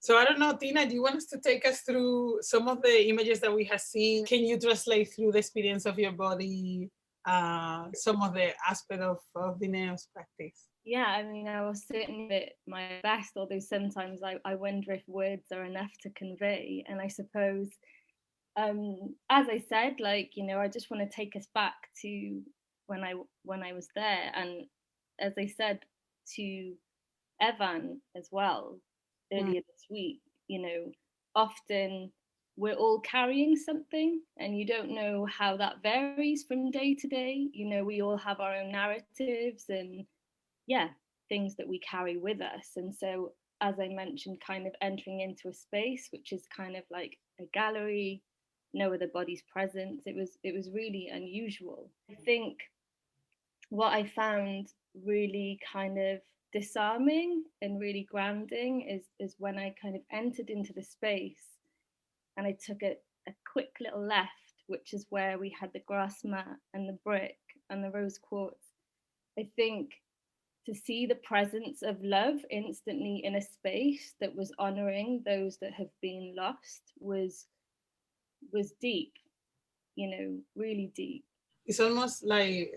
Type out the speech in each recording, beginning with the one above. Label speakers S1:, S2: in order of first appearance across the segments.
S1: So I don't know, Tina, do you want us to take us through some of the images that we have seen? Can you translate through the experience of your body, some of the aspect of Dineo's practice?
S2: Yeah, I mean, I was certainly at my best, although sometimes I wonder if words are enough to convey. And I suppose, as I said, like, you know, I just want to take us back to when I was there. And as I said to Evan as well
S1: Mm.
S2: earlier this week, you know, often we're all carrying something and you don't know how that varies from day to day. You know, we all have our own narratives and, yeah, things that we carry with us. And so, as I mentioned, kind of entering into a space which is kind of like a gallery, no other bodies present. It was really unusual. I think what I found really kind of disarming and really grounding is when I kind of entered into the space and I took a quick little left, which is where we had the grass mat and the brick and the rose quartz. I think to see the presence of love instantly in a space that was honoring those that have been lost was deep, you know, really deep.
S1: It's almost like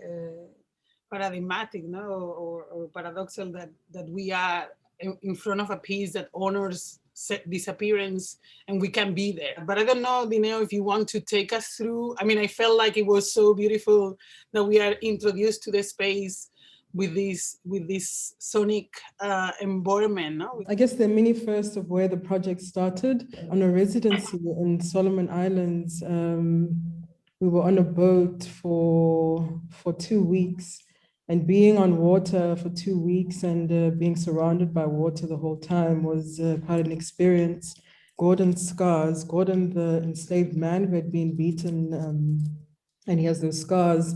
S1: paradigmatic, no, or paradoxal that we are in front of a piece that honors disappearance and we can be there. But I don't know, Dineo, if you want to take us through. I mean, I felt like it was so beautiful that we are introduced to the space with this sonic environment. No,
S3: I guess the mini first of where the project started on a residency in Solomon Islands. We were on a boat for 2 weeks, and being on water for 2 weeks and being surrounded by water the whole time was quite an experience. Gordon's scars, Gordon, the enslaved man who had been beaten, and he has those scars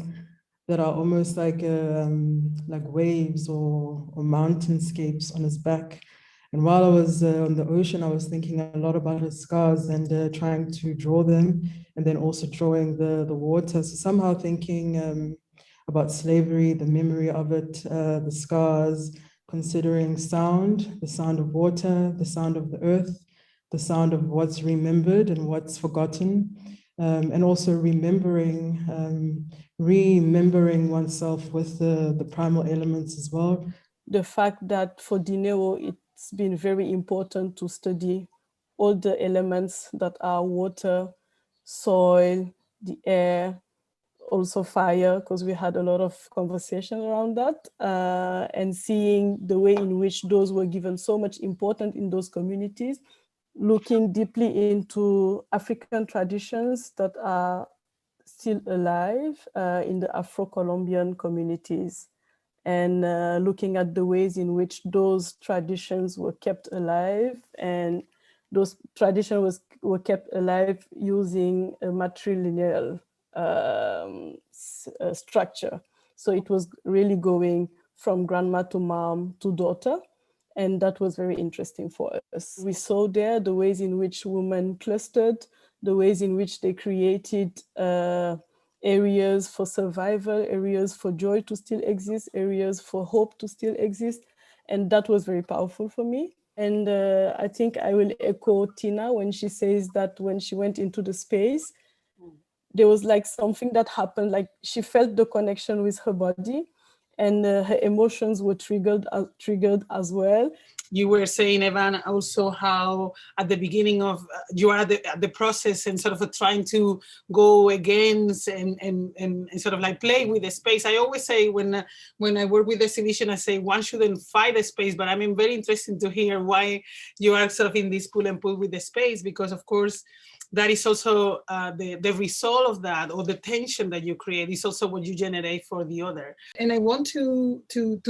S3: that are almost like waves or mountainscapes on his back. And while I was on the ocean, I was thinking a lot about his scars and trying to draw them, and then also drawing the water. So somehow thinking about slavery, the memory of it, the scars, considering sound, the sound of water, the sound of the earth, the sound of what's remembered and what's forgotten, and also remembering oneself with the primal elements as well.
S4: The fact that for Dineo, it's been very important to study all the elements that are water, soil, the air, also fire, because we had a lot of conversation around that, and seeing the way in which those were given so much importance in those communities, looking deeply into African traditions that are still alive in the Afro-Colombian communities, and looking at the ways in which those traditions were kept alive, and those traditions were kept alive using a matrilineal structure. So it was really going from grandma to mom to daughter. And that was very interesting for us. We saw there the ways in which women clustered, the ways in which they created areas for survival, areas for joy to still exist, areas for hope to still exist. And that was very powerful for me. And I think I will echo Tina when she says that when she went into the space, there was like something that happened, like she felt the connection with her body, and her emotions were triggered as well.
S1: You were saying, Evan, also how at the beginning of you are at the process and sort of trying to go against and sort of like play with the space. I always say when I work with exhibition, I say one shouldn't fight the space, but I mean, very interesting to hear why you are sort of in this pull and pull with the space, because of course, that is also the result of that, or the tension that you create is also what you generate for the other. And I want to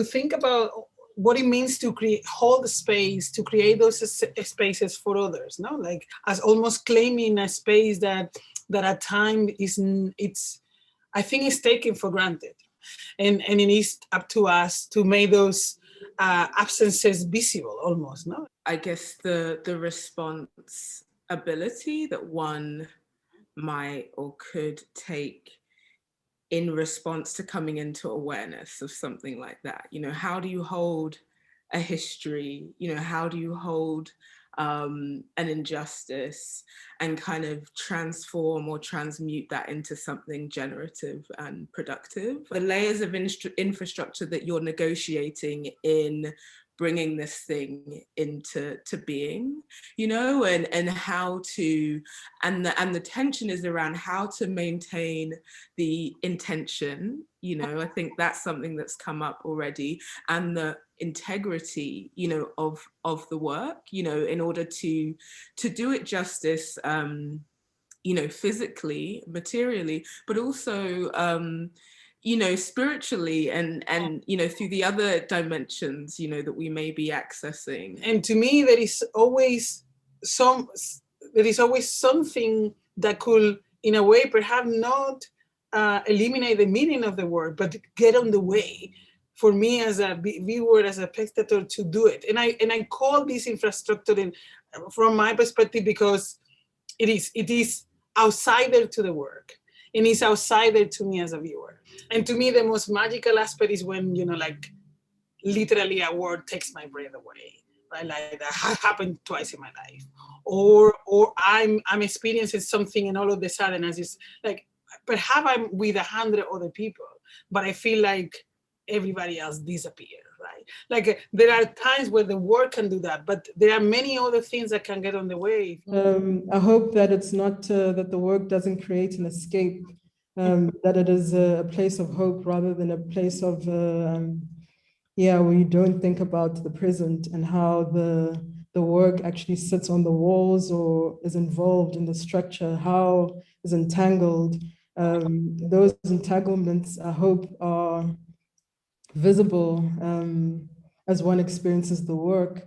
S1: think about what it means to hold space, to create those spaces for others, no? Like as almost claiming a space that at time it's I think is taken for granted, and it is up to us to make those absences visible, almost, no?
S5: I guess the responsibility that one might or could take in response to coming into awareness of something like that. You know, how do you hold a history? You know, how do you hold an injustice, and kind of transform or transmute that into something generative and productive. The layers of infrastructure that you're negotiating in bringing this thing into being, you know, and how to, and the tension is around how to maintain the intention, you know. I think that's something that's come up already, and the integrity, you know, of the work, you know, in order to do it justice, you know, physically, materially, but also you know, spiritually, and you know, through the other dimensions, you know, that we may be accessing.
S1: And to me, there is always something that could, in a way, perhaps not eliminate the meaning of the word, but get on the way for me as a viewer, as a spectator, to do it. And I call this infrastructure, from my perspective, because it is outsider to the work, and it's outsider to me as a viewer. And to me, the most magical aspect is when, you know, like, literally a word takes my breath away, right? Like that happened twice in my life, or I'm experiencing something, and all of a sudden, as it's like, perhaps I'm with 100 other people, but I feel like everybody else disappeared, right? Like, there are times where the word can do that, but there are many other things that can get on the way.
S3: I hope that it's not that the work doesn't create an escape, that it is a place of hope rather than a place of where you don't think about the present and how the work actually sits on the walls or is involved in the structure, how is entangled. Those entanglements, I hope, are visible as one experiences the work.